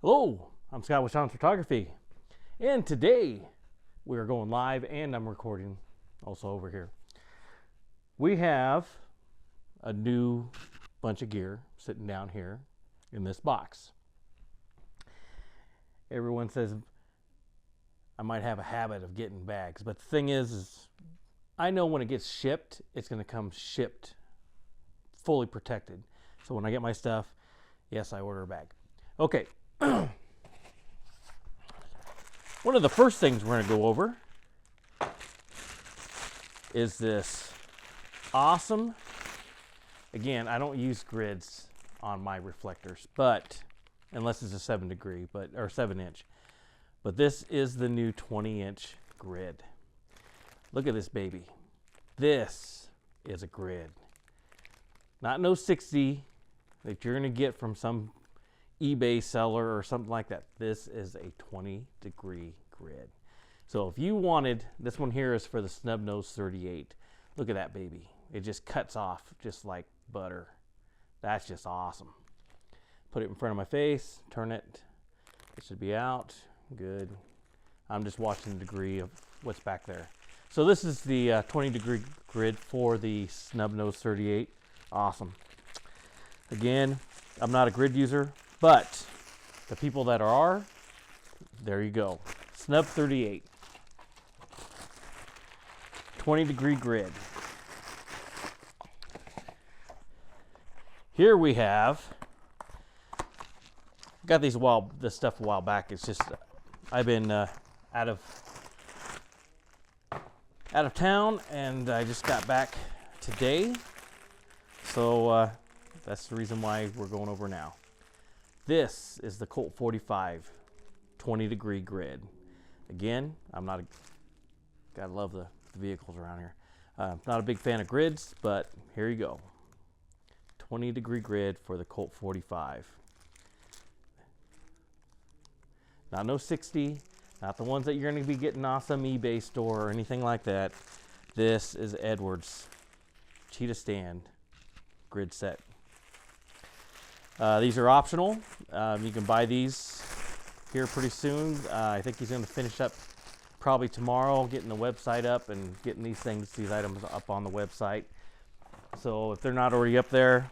Hello, I'm Scott with Sean's Photography, and today we are going live and I'm recording also over here. We have a new bunch of gear sitting down here in this box. Everyone says I might have a habit of getting bags, but the thing is I know when it gets shipped, it's going to come shipped fully protected. So when I get my stuff, yes, I order a bag. Okay. One of the first things we're going to go over is this awesome, again, I don't use grids on my reflectors, but unless it's a 7 degree, or 7 inch. But this is the new 20-inch grid. Look at this baby. This is a grid. Not no 60 that you're going to get from some eBay seller or something like that. This is a 20-degree grid. So if you wanted, this one here is for the snub nose 38. Look at that baby. It just cuts off just like butter. That's just awesome. Put it in front of my face, turn it. It should be out. Good. I'm just watching the degree of what's back there. So this is the 20-degree grid for the snub nose 38. Awesome. Again, I'm not a grid user, but the people that are, there you go. Snub 38. 20-degree grid. Here we have, got this stuff a while back. It's just, I've been out of town, and I just got back today. So that's the reason why we're going over now. This is the Colt 45 20-degree grid. Again, gotta love the vehicles around here. Not a big fan of grids, but here you go. 20-degree grid for the Colt 45. Not no 60, not the ones that you're going to be getting off some eBay store or anything like that. This is Edwards Cheetahstand grid set. These are optional. You can buy these here pretty soon. I think he's going to finish up probably tomorrow, getting the website up and getting these items up on the website. So if they're not already up there,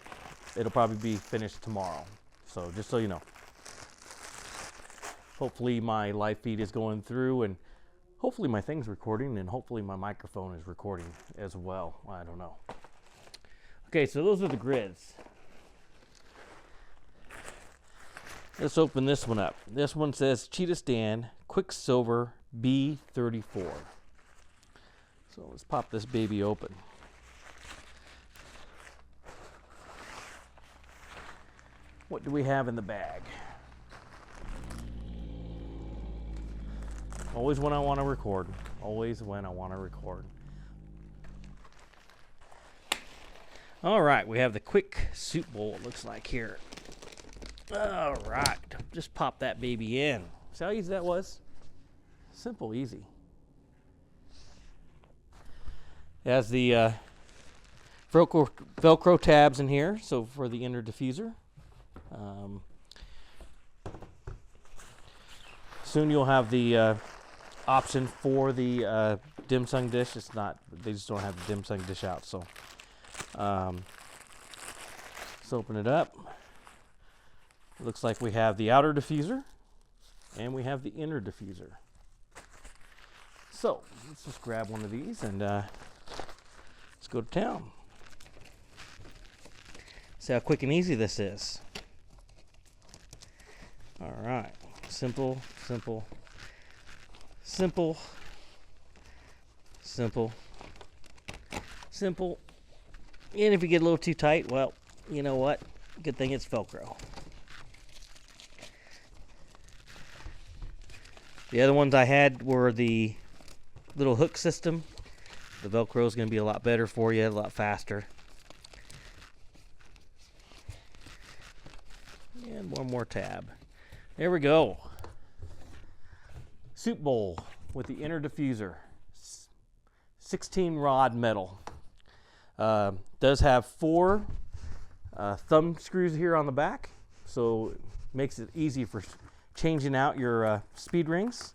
it'll probably be finished tomorrow. So just so you know. Hopefully my live feed is going through, and hopefully my thing's recording, and hopefully my microphone is recording as well. I don't know. Okay, so those are the grids. Let's open this one up. This one says Cheetahstand Quicksilver B34. So let's pop this baby open. What do we have in the bag? Always when I want to record. Always when I want to record. All right, we have the quick soup bowl, it looks like here. All right, just pop that baby in. See how easy that was? Simple, easy. It has the Velcro tabs in here, so for the inner diffuser. Soon you'll have the option for the dim sum dish. It's not, they just don't have the dim sum dish out. So let's open it up. It looks like we have the outer diffuser and we have the inner diffuser. So let's just grab one of these and let's go to town. See how quick and easy this is. All right, simple, simple, simple, simple, simple. And if you get a little too tight, well, you know what? Good thing it's Velcro. The other ones I had were the little hook system. The Velcro is going to be a lot better for you, a lot faster. And one more tab. There we go. Soup bowl with the inner diffuser. 16 rod metal. Does have 4 thumb screws here on the back, so it makes it easy for changing out your speed rings,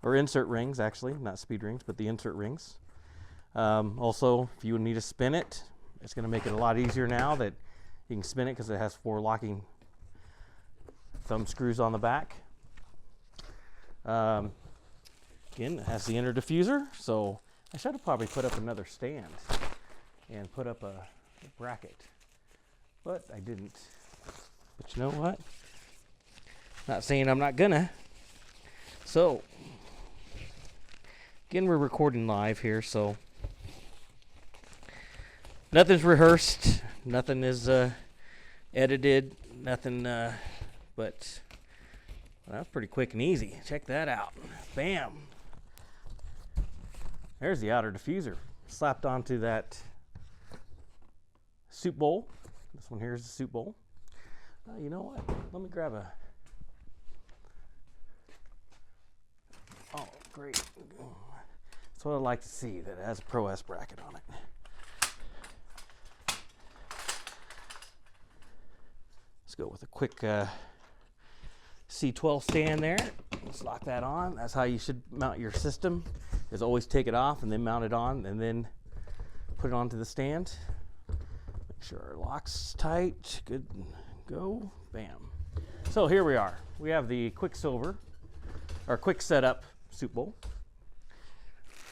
or insert rings actually, not speed rings, but the insert rings. Also, if you need to spin it, it's going to make it a lot easier now that you can spin it because it has 4 locking thumb screws on the back. Again, it has the inner diffuser, so I should have probably put up another stand and put up a bracket, but I didn't. But you know what? Not saying I'm not gonna. So, again, we're recording live here, so nothing's rehearsed, nothing is edited, nothing, but well, that's pretty quick and easy. Check that out. Bam. There's the outer diffuser slapped onto that soup bowl. This one here is the soup bowl. You know what? Let me grab a... Oh, great. That's what I'd like to see, that it has a Pro S bracket on it. Let's go with a quick C12 stand there. Let's lock that on. That's how you should mount your system, is always take it off and then mount it on and then put it onto the stand. Make sure our lock's tight. Good. Go. Bam. So here we are. We have the Quicksilver, or quick setup soup bowl.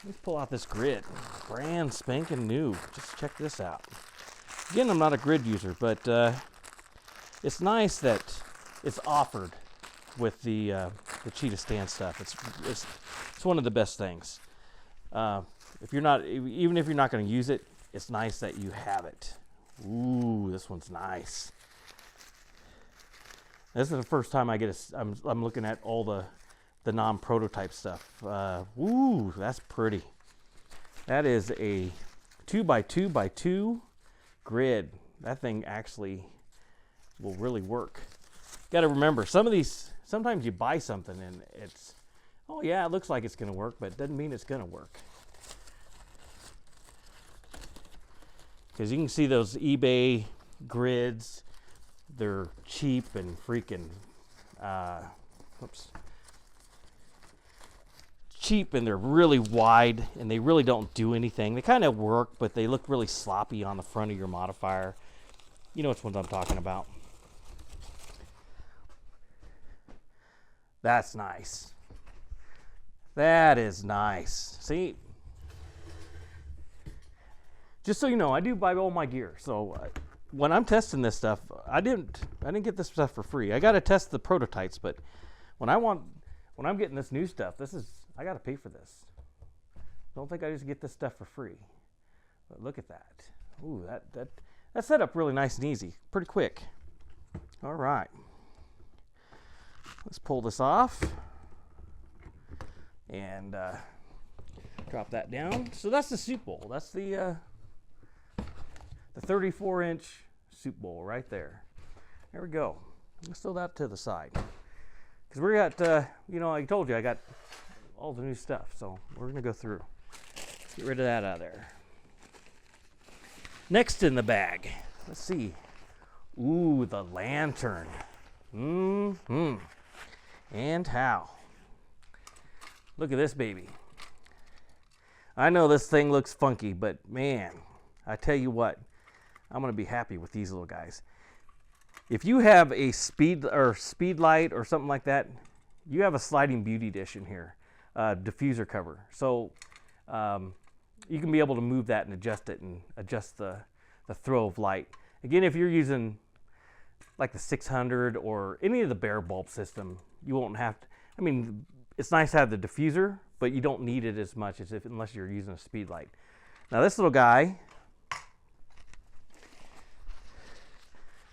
Let's pull out this grid. Brand spanking new. Just check this out. Again, I'm not a grid user, but it's nice that it's offered with the Cheetahstand stuff. It's one of the best things. If you're not, even if you're not going to use it, it's nice that you have it. Ooh, this one's nice. This is the first time I get I'm looking at all the non-prototype stuff. Ooh, that's pretty. That is a 2x2x2 grid. That thing actually will really work. Got to remember, sometimes you buy something and it's, oh yeah, it looks like it's going to work, but it doesn't mean it's going to work. Because you can see those eBay grids, they're cheap and freaking, cheap, and they're really wide and they really don't do anything. They kind of work, but they look really sloppy on the front of your modifier. You know which ones I'm talking about. That's nice. That is nice. See, just so you know, I do buy all my gear. So when I'm testing this stuff, I didn't get this stuff for free. I got to test the prototypes, but when I'm getting this new stuff, I got to pay for this. Don't think I just get this stuff for free. But look at that. Ooh, that set up really nice and easy, pretty quick. All right. Let's pull this off and drop that down. So that's the soup bowl. That's the 34-inch soup bowl right there. There we go. Let's throw that to the side. Because we got, I told you I got all the new stuff. So we're going to go through. Let's get rid of that out of there. Next in the bag, let's see. Ooh, the lantern. And how? Look at this baby. I know this thing looks funky, but man, I tell you what, I'm gonna be happy with these little guys. If you have a speed light or something like that, you have a sliding beauty dish in here, diffuser cover. So you can be able to move that and adjust it and adjust the throw of light. Again, if you're using like the 600 or any of the bare bulb system, you won't have to. I mean, it's nice to have the diffuser, but you don't need it as much unless you're using a speed light. Now this little guy,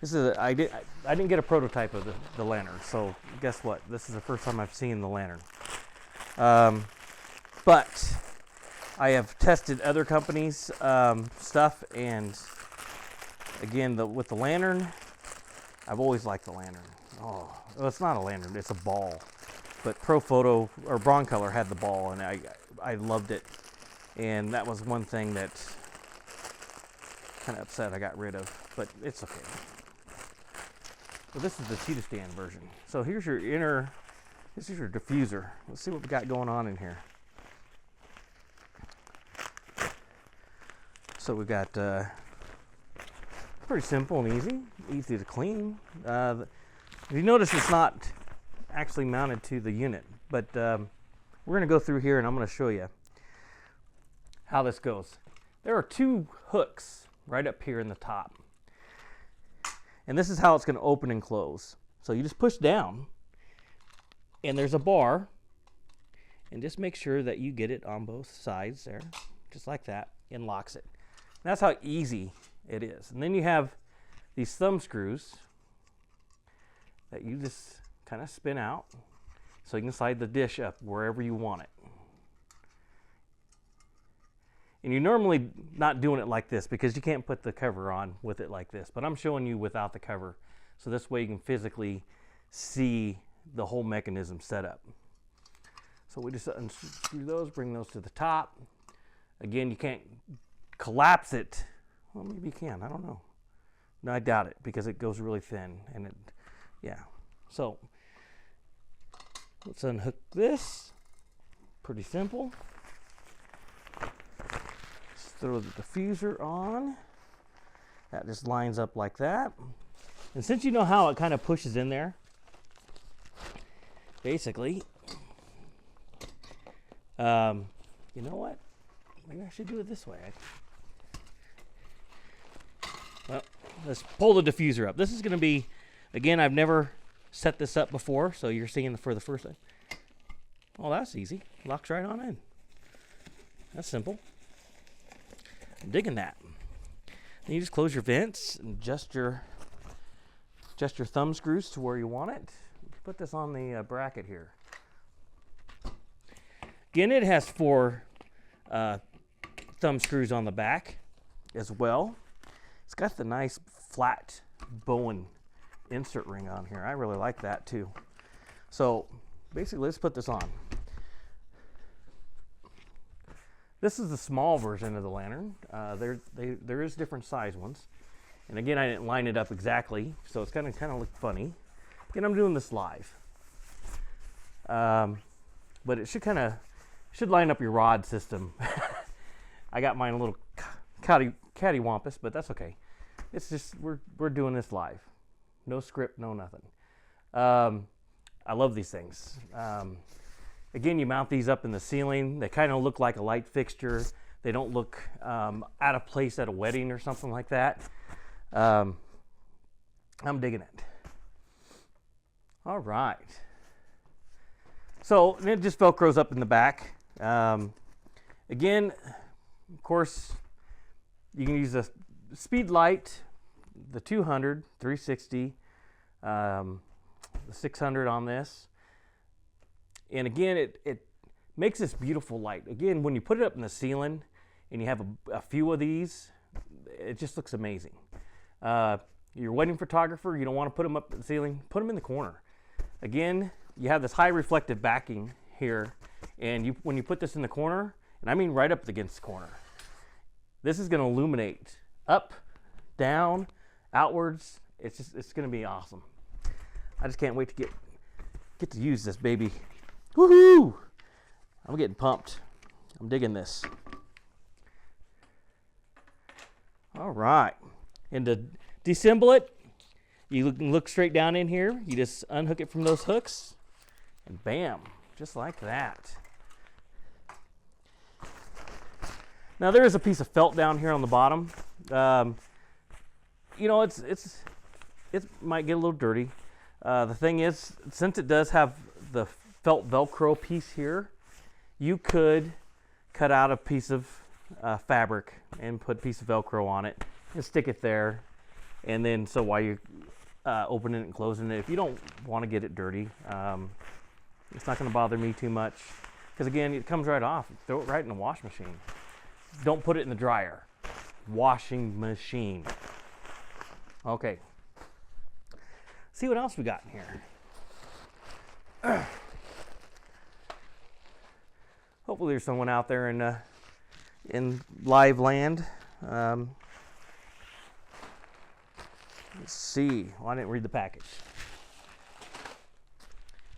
I didn't get a prototype of the lantern, so guess what? This is the first time I've seen the lantern. But I have tested other companies' stuff, and again, with the lantern, I've always liked the lantern. Oh, well, it's not a lantern, it's a ball. But Pro Photo or Broncolor had the ball, and I loved it. And that was one thing that kind of upset I got rid of, but it's okay. Well, this is the Cheetahstand version. So here's your this is your diffuser. Let's see what we got going on in here. So we got pretty simple and easy to clean. You notice it's not actually mounted to the unit, but we're going to go through here and I'm going to show you how this goes. There are 2 hooks right up here in the top. And this is how it's going to open and close. So you just push down and there's a bar, and just make sure that you get it on both sides there, just like that, and locks it. And that's how easy it is. And then you have these thumb screws that you just kind of spin out so you can slide the dish up wherever you want it. And you're normally not doing it like this because you can't put the cover on with it like this, but I'm showing you without the cover, so this way you can physically see the whole mechanism set up. So we just unscrew those, bring those to the top. Again, you can't collapse it. Well, maybe you can, I don't know. No, I doubt it because it goes really thin and it, yeah. So let's unhook this. Pretty simple. Throw the diffuser on. That just lines up like that. And since you know how it kind of pushes in there, basically, you know what? Maybe I should do it this way. Well, let's pull the diffuser up. This is going to be, again, I've never set this up before, so you're seeing it for the first time. Oh, that's easy. Locks right on in. That's simple. I'm digging that. And you just close your vents and adjust your thumb screws to where you want it. Put this on the bracket here. Again, it has 4 thumb screws on the back as well. It's got the nice flat Bowen insert ring on here. I really like that too. So basically, let's put this on. This is the small version of the lantern. There is different size ones. And again, I didn't line it up exactly, so it's kind of look funny. Again, I'm doing this live. But it should line up your rod system. I got mine a little cattywampus, but that's okay. It's just, we're doing this live. No script, no nothing. I love these things. Again, you mount these up in the ceiling. They kind of look like a light fixture. They don't look out of place at a wedding or something like that. I'm digging it. All right. So it just Velcros up in the back. Again, of course, you can use a speed light, the 200, 360, the 600 on this. And again, it makes this beautiful light. Again, when you put it up in the ceiling and you have a few of these, it just looks amazing. You're a wedding photographer, you don't want to put them up in the ceiling, put them in the corner. Again, you have this high reflective backing here, and when you put this in the corner, and I mean right up against the corner, this is going to illuminate up, down, outwards. It's going to be awesome. I just can't wait to get to use this baby. Woohoo! I'm getting pumped. I'm digging this. All right. And to disassemble it, you can look straight down in here. You just unhook it from those hooks, and bam, just like that. Now there is a piece of felt down here on the bottom. You know, it might get a little dirty. The thing is, since it does have the felt Velcro piece here, you could cut out a piece of fabric and put a piece of Velcro on it and stick it there. And then, so while you're opening it and closing it, if you don't want to get it dirty, it's not going to bother me too much. Because again, it comes right off. Throw it right in the wash machine. Don't put it in the dryer. Washing machine. Okay. See what else we got in here. Hopefully there's someone out there in live land. Let's see. Well, I didn't read the package.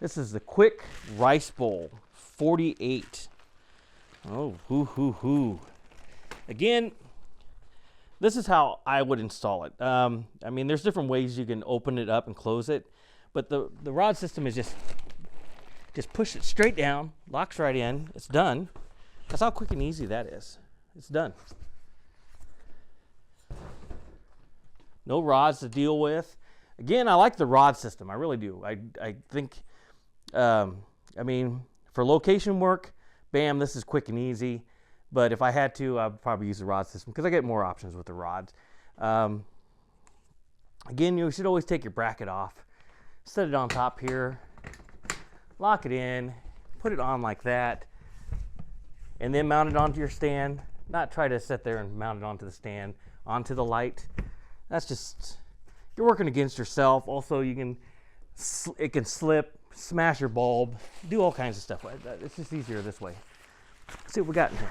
This is the Quick Rice Bowl 48. Oh, hoo. Again, this is how I would install it. I mean, there's different ways you can open it up and close it, but the rod system is just push it straight down, locks right in, it's done. That's how quick and easy that is. It's done. No rods to deal with. Again, I like the rod system. I really do. I think, I mean, for location work, bam, this is quick and easy. But if I had to, I'd probably use the rod system because I get more options with the rods. Again, you should always take your bracket off. Set it on top here. Lock it in. Put it on like that. And then mount it onto your stand. Not try to sit there and mount it onto the stand, onto the light. That's just, you're working against yourself. Also, it can slip, smash your bulb, do all kinds of stuff like that. It's just easier this way. Let's see what we got in here.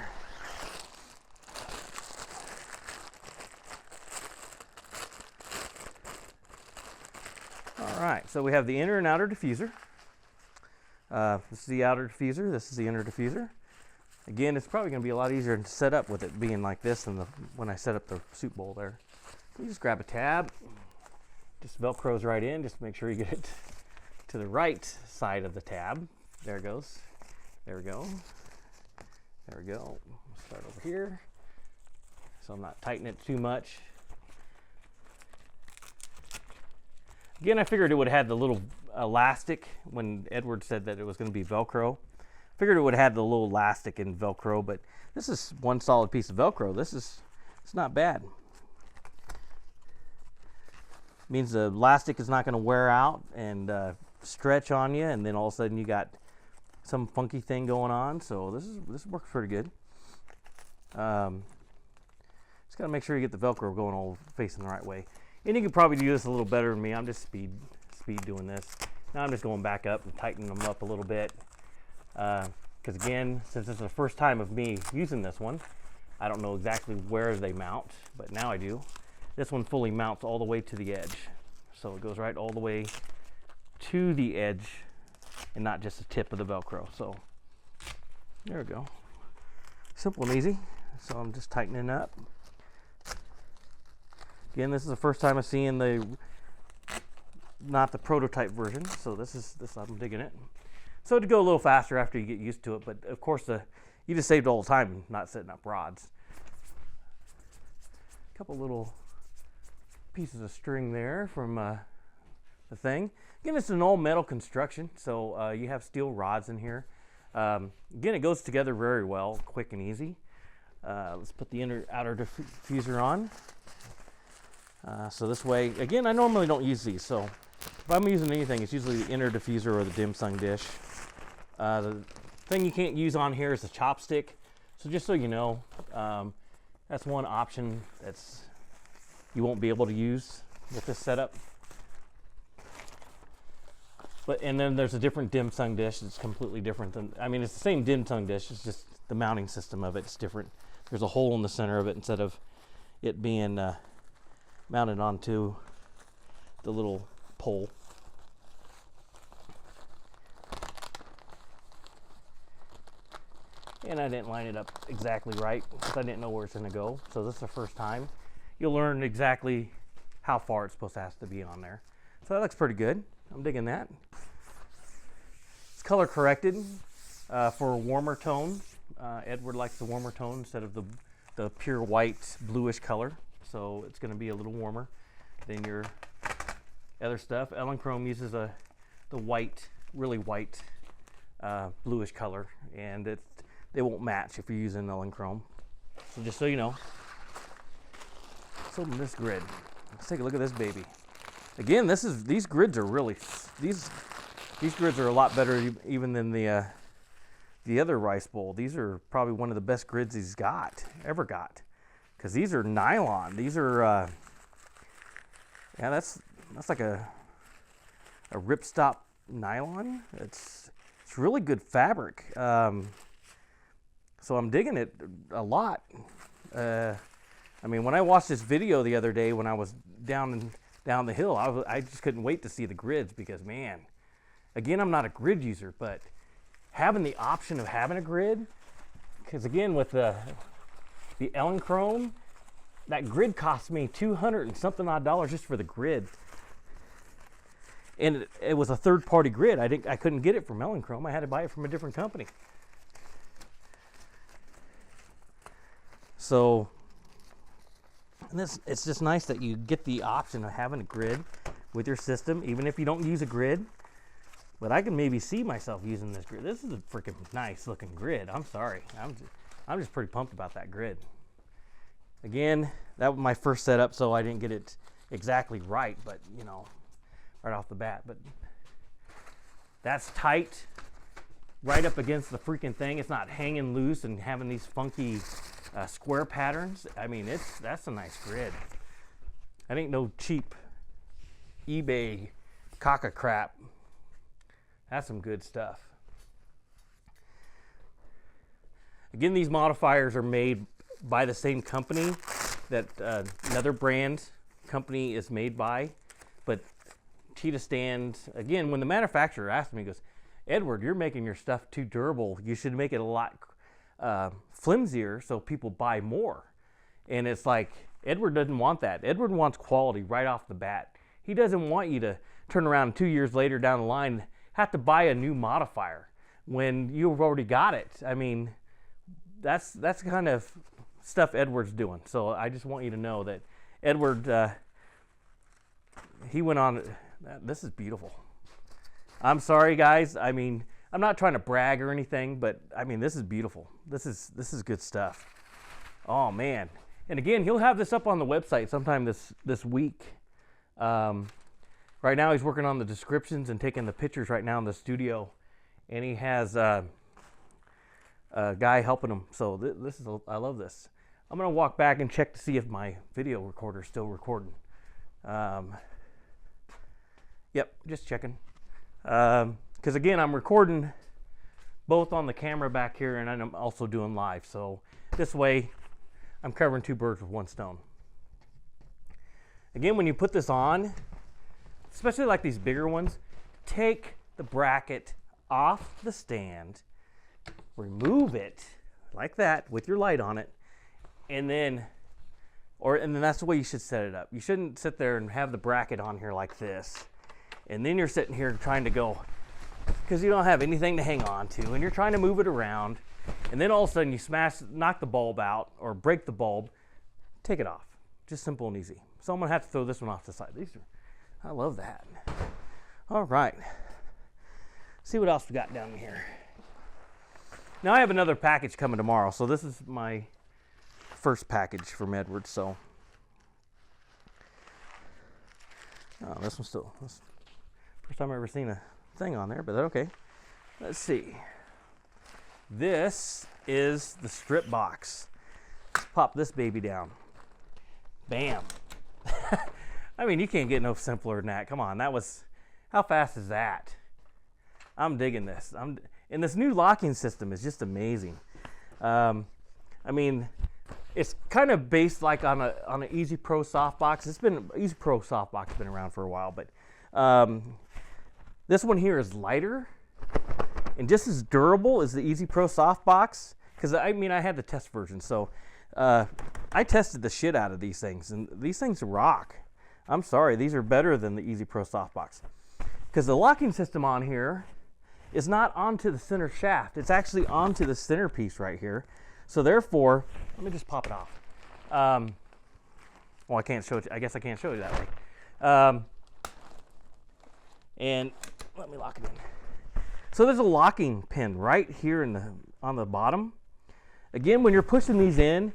All right, so we have the inner and outer diffuser. This is the outer diffuser. This is the inner diffuser. Again, it's probably going to be a lot easier to set up with it being like this than when I set up the soup bowl there. You just grab a tab, just Velcros right in, just make sure you get it to the right side of the tab. There it goes. There we go. There we go. Start over here. So I'm not tightening it too much. Again, I figured it would have had the little elastic when Edward said that it was going to be Velcro. Figured it would have had the little elastic in Velcro, but this is one solid piece of Velcro. It's not bad. Means the elastic is not going to wear out and stretch on you, and then all of a sudden you got some funky thing going on. So this works pretty good. Just got to make sure you get the Velcro going all facing the right way. And you can probably do this a little better than me. I'm just speed doing this. Now I'm just going back up and tightening them up a little bit. Because again, since it's the first time of me using this one, I don't know exactly where they mount, but now I do. This one fully mounts all the way to the edge. So it goes right all the way to the edge and not just the tip of the Velcro. So there we go. Simple and easy. So I'm just tightening up. Again, this is the first time I'm seeing not the prototype version. So this I'm digging it. So to go a little faster after you get used to it, but of course you just saved all the time not setting up rods. A couple little pieces of string there from the thing. Again, it's an all metal construction, so you have steel rods in here. Again, it goes together very well, quick and easy. Let's put the outer diffuser on. So this way, again, I normally don't use these, so if I'm using anything, it's usually the inner diffuser or the dim sum dish. The thing you can't use on here is the chopstick. So just so you know, that's one option you won't be able to use with this setup. And then there's a different dim sum dish that's completely different than, I mean, it's the same dim sum dish, it's just the mounting system of it's different. There's a hole in the center of it instead of it being mounted onto the little pole. And I didn't line it up exactly right because I didn't know where it's going to go. So this is the first time. You'll learn exactly how far it's supposed to have to be on there. So that looks pretty good. I'm digging that. It's color corrected for warmer tones. Edward likes the warmer tone instead of the pure white bluish color. So it's going to be a little warmer than your other stuff. Ellen Chrome uses the white, really white bluish color, and they won't match if you're using Ellen Chrome. So just so you know. Let's open this grid. Let's take a look at this baby. Again, these grids are really, these grids are a lot better even than the other rice bowl. These are probably one of the best grids he's ever got. Because these are nylon. These are, yeah, that's like a ripstop nylon. It's really good fabric. So I'm digging it a lot. I mean, when I watched this video the other day when I was down down the hill. I just couldn't wait to see the grids because, man, again, I'm not a grid user, but having the option of having a grid, because again, with the Elechrome, that grid cost me $200 and something odd just for the grid. And it was a third-party grid. I couldn't get it from Elechrome. I had to buy it from a different company. So, it's just nice that you get the option of having a grid with your system, even if you don't use a grid. But I can maybe see myself using this grid. This is a freaking nice-looking grid. I'm sorry. I'm just pretty pumped about that grid. Again, that was my first setup, so I didn't get it exactly right, but, you know, right off the bat. But that's tight, right up against the freaking thing. It's not hanging loose and having these funky square patterns. I mean, that's a nice grid. That ain't no cheap eBay caca crap. That's some good stuff. Again, these modifiers are made by the same company that another brand company is made by, but Cheetahstand, again, when the manufacturer asked me, he goes, Edward, you're making your stuff too durable. You should make it a lot flimsier so people buy more. And it's like, Edward doesn't want that. Edward wants quality right off the bat. He doesn't want you to turn around 2 years later down the line, have to buy a new modifier when you've already got it. I mean, that's the kind of stuff Edward's doing. So I just want you to know that Edward, he went on. This is beautiful. I'm sorry, guys. I mean, I'm not trying to brag or anything, but I mean, this is beautiful. This is good stuff. Oh man! And again, he'll have this up on the website sometime this week. Right now, he's working on the descriptions and taking the pictures right now in the studio, and he has a guy helping him. So I love this. I'm gonna walk back and check to see if my video recorder is still recording. Yep, just checking. Because again, I'm recording both on the camera back here, and I'm also doing live. So this way, I'm covering two birds with one stone. Again, when you put this on, especially like these bigger ones, take the bracket off the stand, remove it like that with your light on it, and then that's the way you should set it up. You shouldn't sit there and have the bracket on here like this, and then you're sitting here trying to go, because you don't have anything to hang on to, and you're trying to move it around, and then all of a sudden you knock the bulb out or break the bulb. Take it off. Just simple and easy. So I'm gonna have to throw this one off the side. I love that. All right. See what else we got down here. Now I have another package coming tomorrow, so this is my first package from Edward. So, this one's still first time I've ever seen a thing on there, but okay. Let's see. This is the strip box. Let's pop this baby down. Bam. I mean, you can't get no simpler than that. Come on, how fast is that? I'm digging this. And this new locking system is just amazing. I mean, it's kind of based like on an Easy Pro softbox. Easy Pro softbox been around for a while, but this one here is lighter and just as durable as the Easy Pro softbox. Because I mean, I had the test version, so I tested the shit out of these things, and these things rock. I'm sorry, these are better than the Easy Pro softbox. Because the locking system on here is not onto the center shaft. It's actually onto the centerpiece right here. So therefore, let me just pop it off. Well, I can't show it. I guess I can't show you that way. And let me lock it in. So there's a locking pin right here on the bottom. Again, when you're pushing these in,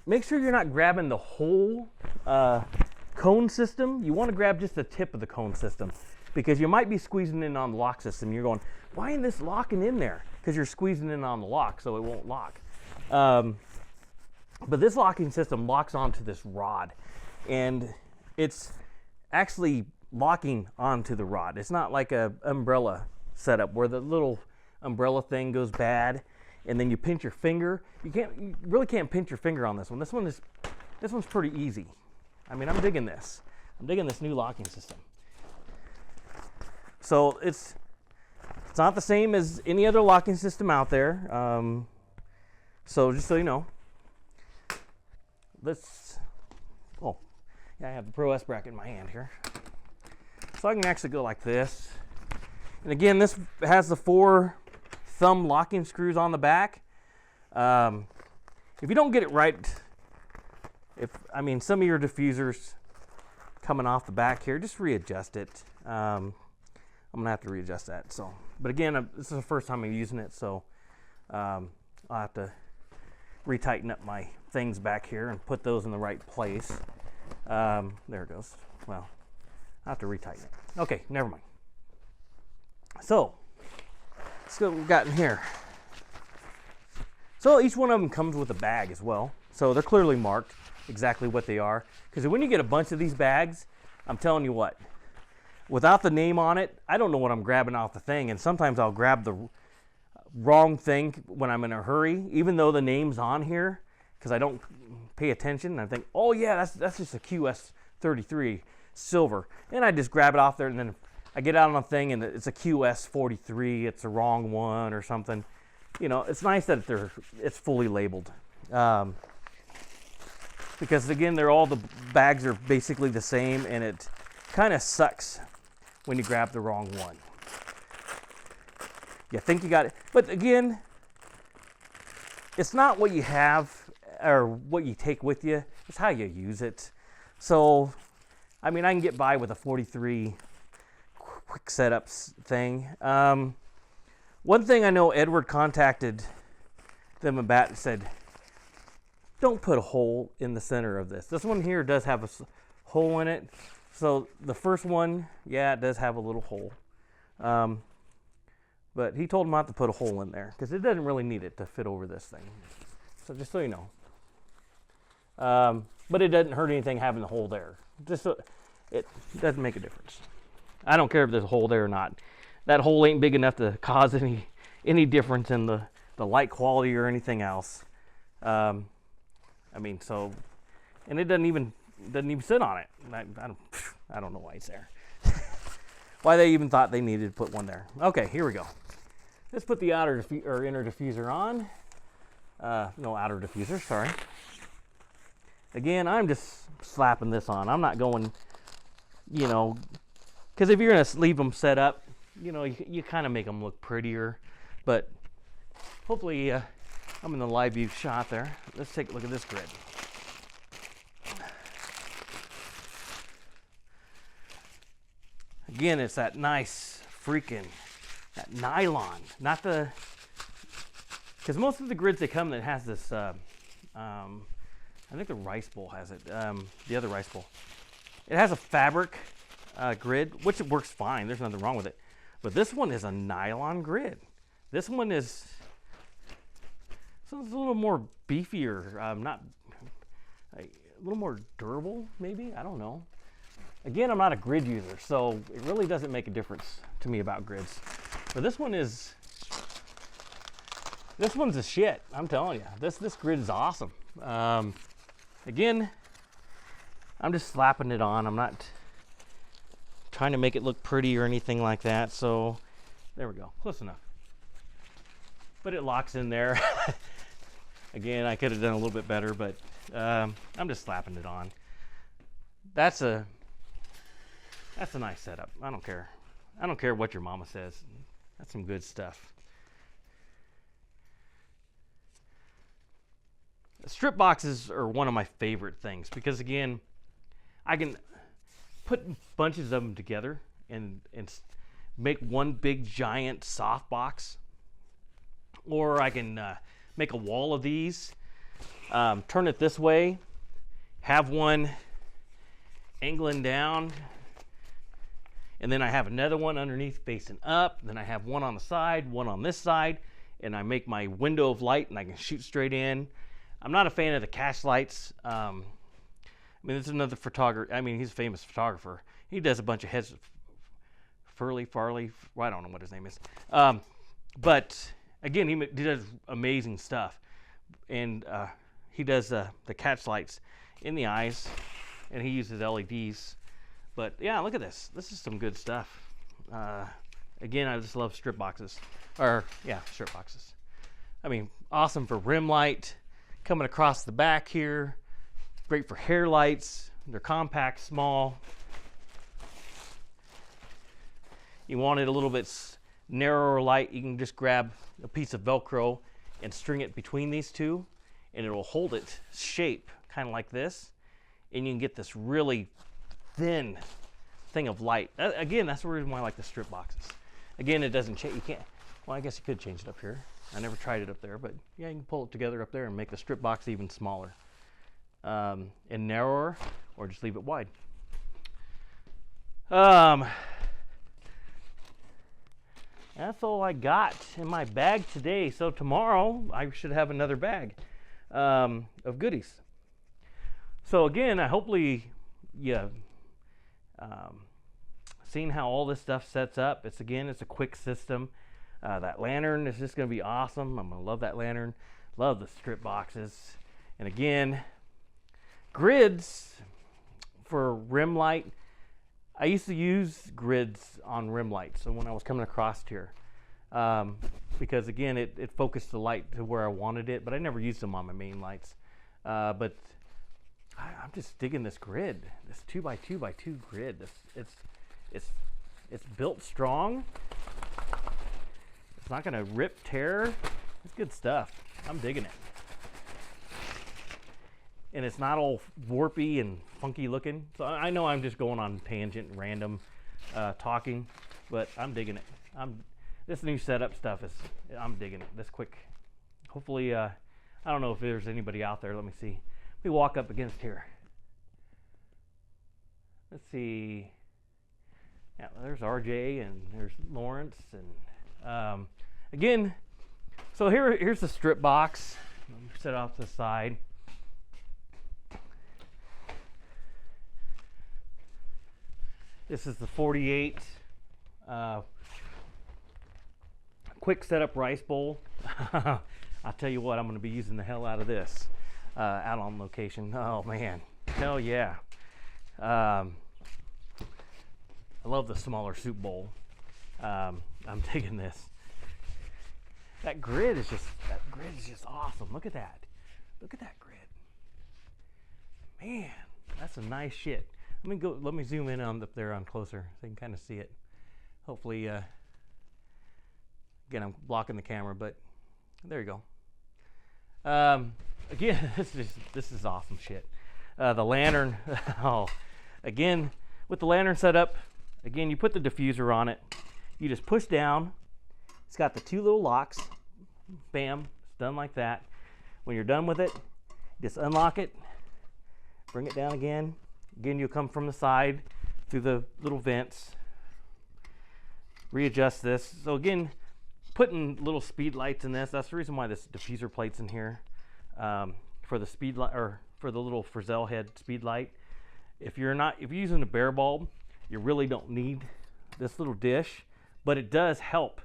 make sure you're not grabbing the whole cone system. You want to grab just the tip of the cone system, because you might be squeezing in on the lock system. You're going, why isn't this locking in there? Because you're squeezing in on the lock, so it won't lock. But this locking system locks onto this rod, and it's actually locking onto the rod. It's not like a umbrella setup where the little umbrella thing goes bad and then you pinch your finger. You really can't pinch your finger on this one. This one's pretty easy. I mean, I'm digging this. I'm digging this new locking system. So it's not the same as any other locking system out there. So just so you know, oh, yeah, I have the Pro S bracket in my hand here. So I can actually go like this. And again, this has the 4 thumb locking screws on the back. If you don't get it right, some of your diffusers coming off the back here, just readjust it. I'm gonna have to readjust that. So, but again, this is the first time I'm using it, so I'll have to retighten up my things back here and put those in the right place. There it goes. Well, I'll have to retighten it. Okay, never mind. So, let's see what we've got in here. So each one of them comes with a bag as well. So they're clearly marked exactly what they are. Because when you get a bunch of these bags, I'm telling you what, without the name on it, I don't know what I'm grabbing off the thing. And sometimes I'll grab the wrong thing when I'm in a hurry, even though the name's on here, because I don't pay attention. And I think, oh yeah, that's just a QS33 silver. And I just grab it off there, and then I get out on the thing and it's a QS43, it's the wrong one or something. You know, it's nice that it's fully labeled. Because again, the bags are basically the same, and it kind of sucks when you grab the wrong one. You think you got it, but again, it's not what you have or what you take with you, it's how you use it. So, I mean, I can get by with a 43 quick setups thing. One thing I know, Edward contacted them about and said, don't put a hole in the center of this. This one here does have a hole in it. So the first one, yeah, it does have a little hole. But he told him not to put a hole in there because it doesn't really need it to fit over this thing. So just so you know. But it doesn't hurt anything having the hole there. Just so it doesn't make a difference. I don't care if there's a hole there or not. That hole ain't big enough to cause any difference in the light quality or anything else. I mean, so, and it doesn't even sit on it. I don't know why it's there. Why they even thought they needed to put one there. Okay, here we go. Let's put the inner diffuser on. No, outer diffuser, sorry. Again, I'm just slapping this on. I'm not going, you know, because if you're going to leave them set up, you know, you kind of make them look prettier. But hopefully, I'm in the live view shot there. Let's take a look at this grid. Again, it's that nice freaking, that nylon, not the, because most of the grids they come that has this, I think the rice bowl has it, the other rice bowl. It has a fabric grid, which it works fine. There's nothing wrong with it. But this one is a nylon grid. This one is, so it's a little more beefier, a little more durable, maybe? I don't know. Again, I'm not a grid user, so it really doesn't make a difference to me about grids. But this one's a shit, I'm telling you. This grid is awesome. Again, I'm just slapping it on. I'm not trying to make it look pretty or anything like that. So there we go, close enough. But it locks in there. Again, I could have done a little bit better, but I'm just slapping it on. That's a nice setup. I don't care. I don't care what your mama says. That's some good stuff. Strip boxes are one of my favorite things because, again, I can put bunches of them together and make one big giant soft box. Or I can make a wall of these, turn it this way, have one angling down, and then I have another one underneath facing up. Then I have one on the side, one on this side, and I make my window of light and I can shoot straight in. I'm not a fan of the catch lights. I mean, there's another photographer. I mean, he's a famous photographer. He does a bunch of heads. Farley, well, I don't know what his name is. But again, he does amazing stuff. And he does the catch lights in the eyes, and he uses LEDs But yeah, look at this. This is some good stuff. Again, I just love strip boxes. Or, yeah, strip boxes. I mean, awesome for rim light. Coming across the back here. Great for hair lights. They're compact, small. You want it a little bit narrower light, you can just grab a piece of Velcro and string it between these two, and it will hold its shape, kind of like this. And you can get this really thin thing of light. Again, that's the reason why I like the strip boxes. Again, it doesn't change. You can't. Well, I guess you could change it up here. I never tried it up there, but yeah, you can pull it together up there and make the strip box even smaller and narrower, or just leave it wide. That's all I got in my bag today. So tomorrow I should have another bag of goodies. So again, hopefully you seen how all this stuff sets up. It's a quick system. That lantern is just going to be awesome. I'm going to love that lantern. Love the strip boxes. And again, grids for rim light. I used to use grids on rim lights. So when I was coming across here, because again, it focused the light to where I wanted it, but I never used them on my main lights. But I'm just digging this grid, this 2x2x2 grid. It's built strong. It's not gonna rip, tear. It's good stuff. I'm digging it. And it's not all warpy and funky looking. So I know I'm just going on tangent, random talking, but I'm digging it. This new setup stuff I'm digging it. This quick. Hopefully, I don't know if there's anybody out there. Let me see. Let me walk up against here. Let's see. Yeah, there's RJ and there's Lawrence and again. So here's the strip box. Let me set it off to the side. This is the 48 quick setup rice bowl. I'll tell you what, I'm going to be using the hell out of this out on location. Oh man, hell yeah. I love the smaller soup bowl. I'm digging this. That grid is just awesome. Look at that. Look at that grid. Man, that's some nice shit. Let me zoom in on up there on closer so you can kind of see it. Hopefully, again, I'm blocking the camera, but there you go. Again, this is awesome shit. The lantern, again, with the lantern set up, again, you put the diffuser on it. You just push down. It's got the two little locks. Bam, it's done like that. When you're done with it, just unlock it, bring it down again. Again, you'll come from the side through the little vents. Readjust this. So again, putting little speed lights in this. That's the reason why this diffuser plate's in here for the speed light, or for the little Frizzell head speed light. If you're using a bare bulb, you really don't need this little dish, but it does help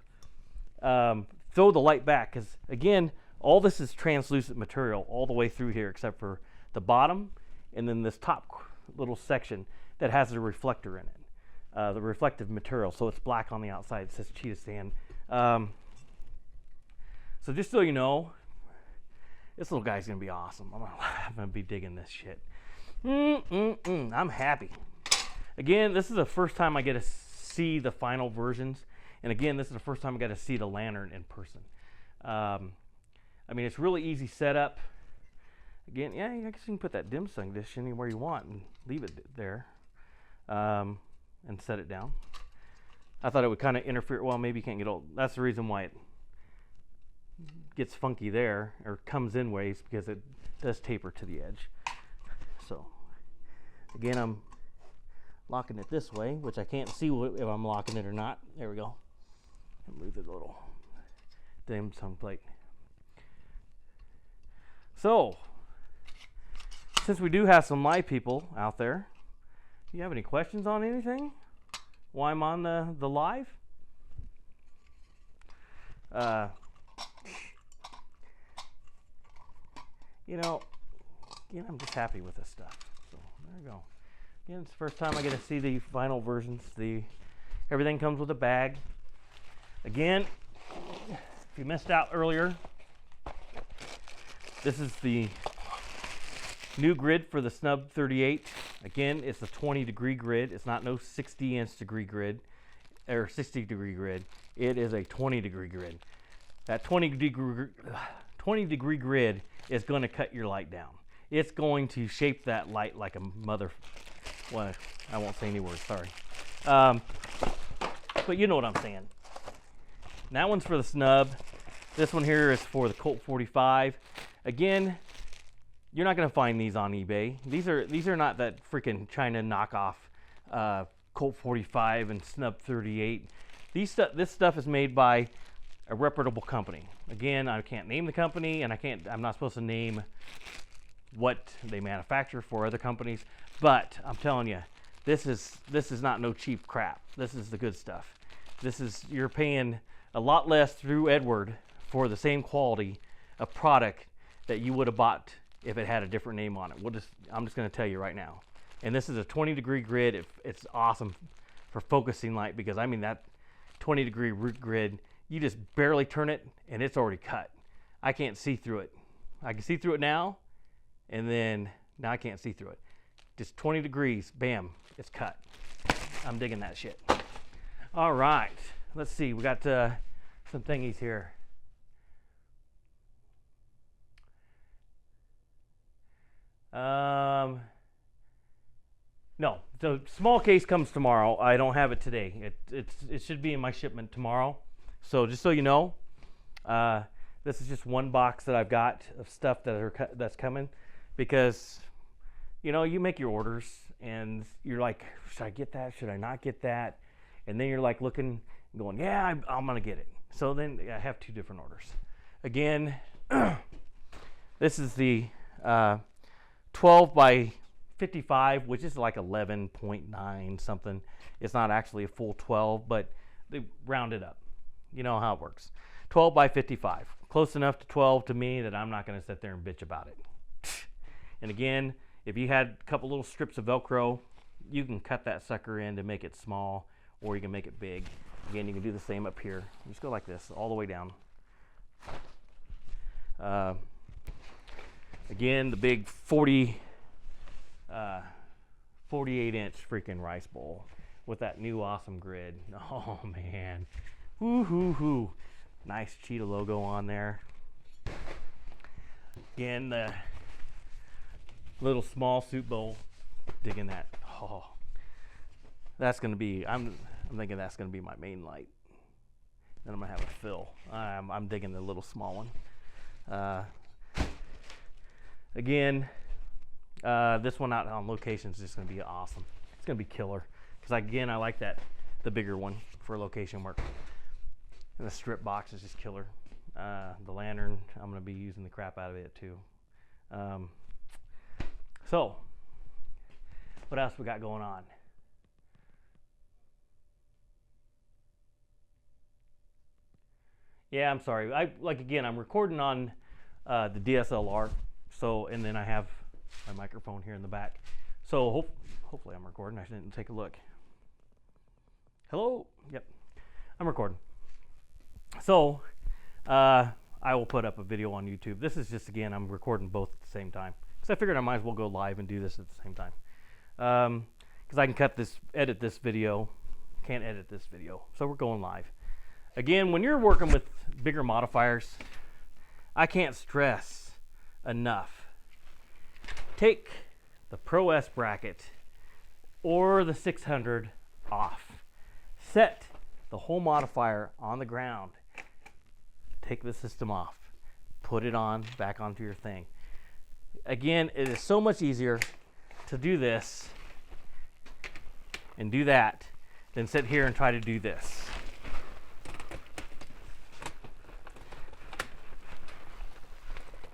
throw the light back, because again, all this is translucent material all the way through here except for the bottom and then this top little section that has a reflector in it, the reflective material, so it's black on the outside. It says Cheetahstand. So just so you know, this little guy's gonna be awesome. I'm gonna be digging this shit. I'm happy. Again, this is the first time I get to see the final versions, and again, this is the first time I got to see the lantern in person. I mean, it's really easy setup. Again, yeah, I guess you can put that dim sum dish anywhere you want and leave it there, and set it down. I thought it would kind of interfere. Well, maybe you can't get old. That's the reason why it gets funky there, or comes in ways, because it does taper to the edge. So again, I'm locking it this way, which I can't see if I'm locking it or not. There we go. Move the little dim sum plate. So, since we do have some live people out there, do you have any questions on anything while I'm on the live? You know, I'm just happy with this stuff. So there you go. Again, it's the first time I get to see the final versions. Everything comes with a bag. Again, if you missed out earlier, this is the new grid for the Snub 38. Again, it's a 20-degree grid. It's not no 60-inch degree grid or 60-degree grid. It is a 20-degree grid. That 20-degree grid is going to cut your light down. It's going to shape that light like a mother. Well, I won't say any words. Sorry. But you know what I'm saying. And that one's for the Snub. This one here is for the Colt 45. Again, you're not going to find these on eBay. These are not that freaking China knockoff Colt 45 and Snub 38. This stuff is made by a reputable company. Again, I can't name the company, and I'm not supposed to name what they manufacture for other companies. But I'm telling you, this is not no cheap crap. This is the good stuff. You're paying a lot less through Edward for the same quality of product that you would have bought if it had a different name on it. I'm just going to tell you right now. And this is a 20-degree grid. It's awesome for focusing light, because I mean that 20-degree grid, you just barely turn it and it's already cut. I can't see through it. I can see through it now, and then now I can't see through it. Just 20 degrees, bam, it's cut. I'm digging that shit. All right, let's see. We got some thingies here. No, the small case comes tomorrow. I don't have it today. It should be in my shipment tomorrow. So just so you know, this is just one box that I've got of stuff that's coming, because you know, you make your orders and you're like, should I get that? Should I not get that? And then you're like looking, going, yeah, I'm gonna get it. So then I have two different orders. Again, this is the 12 by 55, which is like 11.9 something. It's not actually a full 12, but they round it up. You know how it works. 12 by 55. Close enough to 12 to me that I'm not going to sit there and bitch about it. And again, if you had a couple little strips of Velcro, you can cut that sucker in to make it small, or you can make it big. Again, you can do the same up here. You just go like this all the way down. Again, the big 48-inch freaking rice bowl with that new awesome grid. Oh man, woo-hoo-hoo. Nice Cheetah logo on there. Again, the little small soup bowl. Digging that. Oh, that's gonna be. I'm thinking that's gonna be my main light. Then I'm gonna have a fill. I'm digging the little small one. Again, this one out on location is just going to be awesome. It's going to be killer. Because again, I like the bigger one for location work. And the strip box is just killer. The lantern, I'm going to be using the crap out of it too. So, what else we got going on? Yeah, I'm sorry. I'm recording on the DSLR. So, and then I have my microphone here in the back. So hopefully I'm recording. I didn't take a look. Hello? Yep, I'm recording. So I will put up a video on YouTube. This is just, again, I'm recording both at the same time, because I figured I might as well go live and do this at the same time. Because I can edit this video. Can't edit this video. So we're going live. Again, when you're working with bigger modifiers, I can't stress enough. Take the Pro S bracket or the 600 off. Set the whole modifier on the ground. Take the system off. Put it on, back onto your thing. Again, it is so much easier to do this and do that than sit here and try to do this.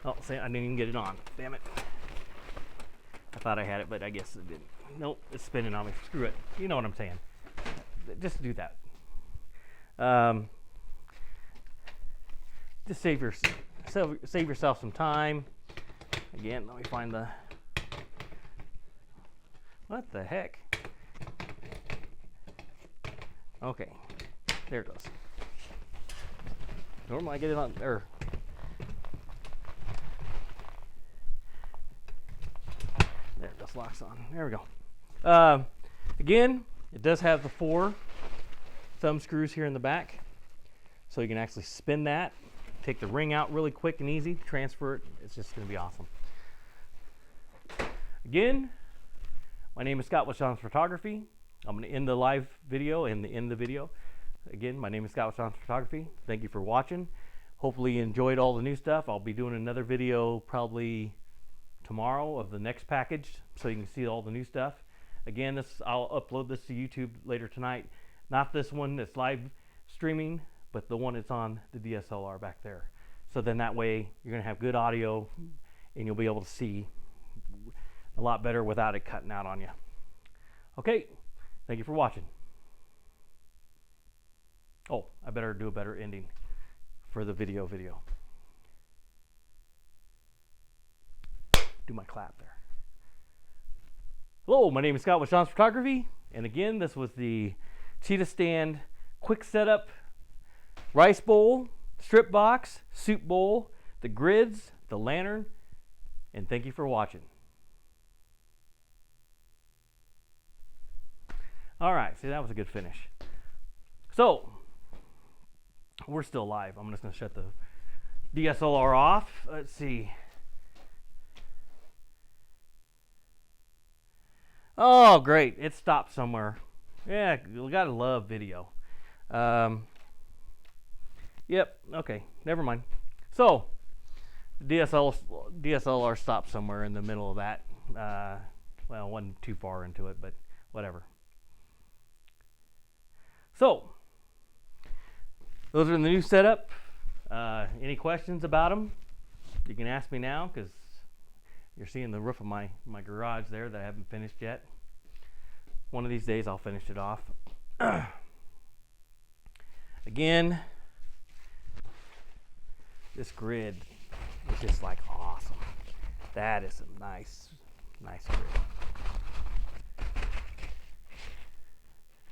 Oh, see, I didn't even get it on. Damn it. I thought I had it, but I guess it didn't. Nope, it's spinning on me. Screw it. You know what I'm saying. Just do that. Just save yourself some time. Again, let me find What the heck? Okay, there it goes. Normally I get it on there. There it goes, locks on. There we go. Again, it does have the 4 thumb screws here in the back, so you can actually spin that, take the ring out really quick and easy, transfer it. It's just going to be awesome. Again, my name is Scott with Sean's Photography. I'm going to end the live video and end the video. Again, my name is Scott with Sean's Photography. Thank you for watching. Hopefully you enjoyed all the new stuff. I'll be doing another video probably tomorrow of the next package, so you can see all the new stuff. Again, I'll upload this to YouTube later tonight. Not this one that's live streaming, but the one that's on the DSLR back there. So then that way you're going to have good audio and you'll be able to see a lot better without it cutting out on you. Okay, thank you for watching. Oh, I better do a better ending for the video. Do my clap there. Hello, my name is Scott with Sean's Photography, and again, this was the Cheetahstand quick setup rice bowl, strip box, soup bowl, the grids, the lantern, and thank you for watching. All right, see, that was a good finish. So, we're still live. I'm just going to shut the DSLR off. Let's see. Oh, great. It stopped somewhere. Yeah, we got to love video. Yep, okay, never mind. So, the DSLR stopped somewhere in the middle of that. Well, it wasn't too far into it, but whatever. So, those are the new setup. Any questions about them? You can ask me now, because you're seeing the roof of my garage there that I haven't finished yet. One of these days I'll finish it off. Again, this grid is just like awesome. That is a nice grid.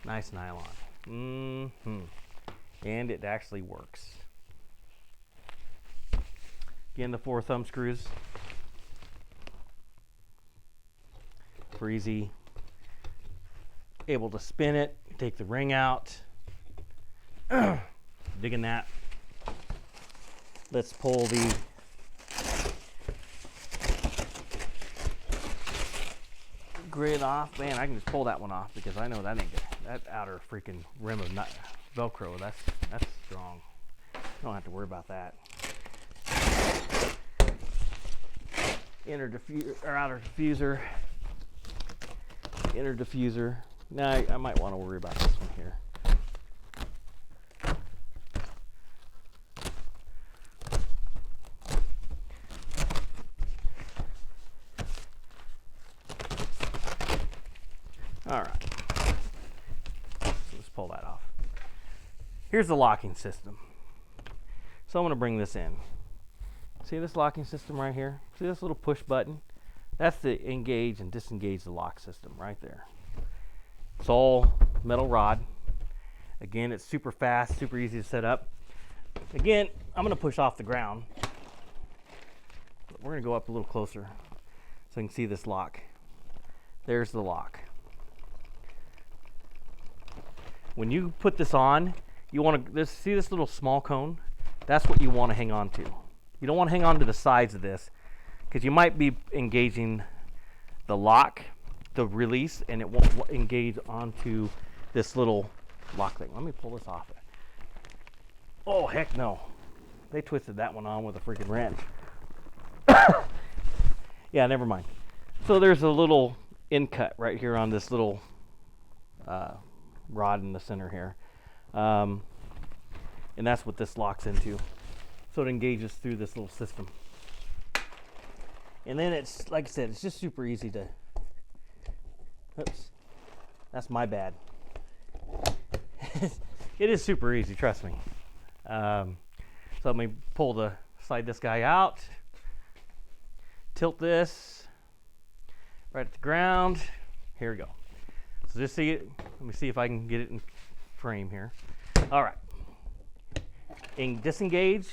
Nice nylon. And it actually works. Again, the 4 thumb screws for easy, able to spin it, take the ring out. Digging that. Let's pull the grid off. Man, I can just pull that one off because I know that ain't good. That outer freaking rim of Velcro, that's strong. Don't have to worry about that. Inner diffuser or outer diffuser. Inner diffuser. Now I might want to worry about this one here. All right. So let's pull that off. Here's the locking system. So I'm going to bring this in. See this locking system right here? See this little push button? That's the engage and disengage the lock system right there. It's all metal rod. Again, it's super fast, super easy to set up. Again, I'm going to push off the ground. But we're going to go up a little closer so you can see this lock. There's the lock. When you put this on, you want to see this little small cone? That's what you want to hang on to. You don't want to hang on to the sides of this because you might be engaging the lock, the release, and it won't engage onto this little lock thing. Let me pull this off. Oh, heck no. They twisted that one on with a freaking wrench. Yeah, never mind. So there's a little end cut right here on this little rod in the center here. And that's what this locks into. So it engages through this little system. And then it's, like I said, it's just super easy to, oops, that's my bad. It is super easy, trust me. So let me slide this guy out, tilt this right at the ground. Here we go. So just see it. Let me see if I can get it in frame here. All right. Disengage.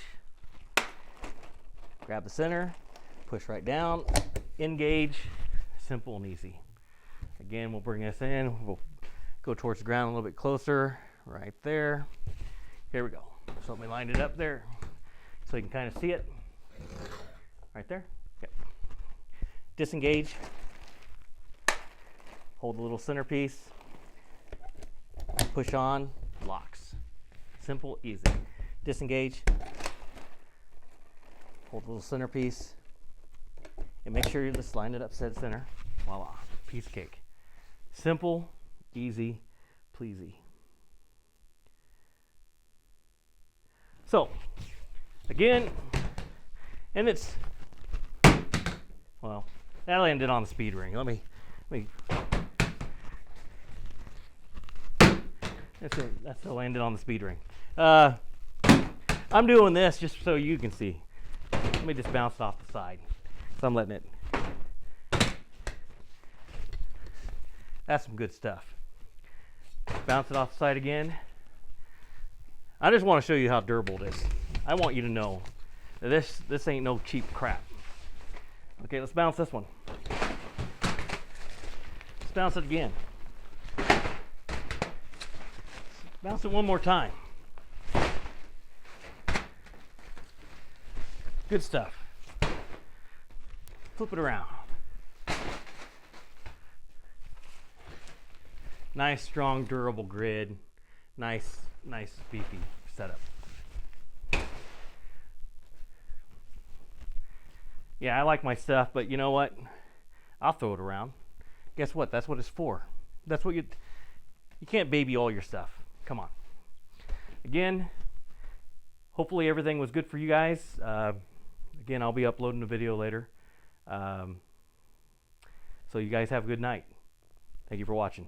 Grab the center. Push right down. Engage. Simple and easy. Again, we'll bring this in. We'll go towards the ground a little bit closer. Right there. Here we go. So let me line it up there so you can kind of see it. Right there. Yep. Disengage. Hold the little centerpiece. Push on. Locks. Simple, easy. Disengage. Hold the little centerpiece. And make sure you just line it up center. Voila. Piece of cake. Simple, easy, pleasy. So, again, and it's, well, that landed on the speed ring. Let me that's landed on the speed ring. I'm doing this just so you can see. Let me just bounce it off the side. So I'm letting it. That's some good stuff. Bounce it off the side again. I just want to show you how durable it is. I want you to know that this ain't no cheap crap. Okay, let's bounce this one. Let's bounce it again. Bounce it one more time. Good stuff. Flip it around. Nice, strong, durable grid. Nice, beefy setup. Yeah, I like my stuff, but you know what? I'll throw it around. Guess what? That's what it's for. That's what you can't baby all your stuff. Come on. Again, hopefully everything was good for you guys. Again, I'll be uploading a video later. So you guys have a good night. Thank you for watching.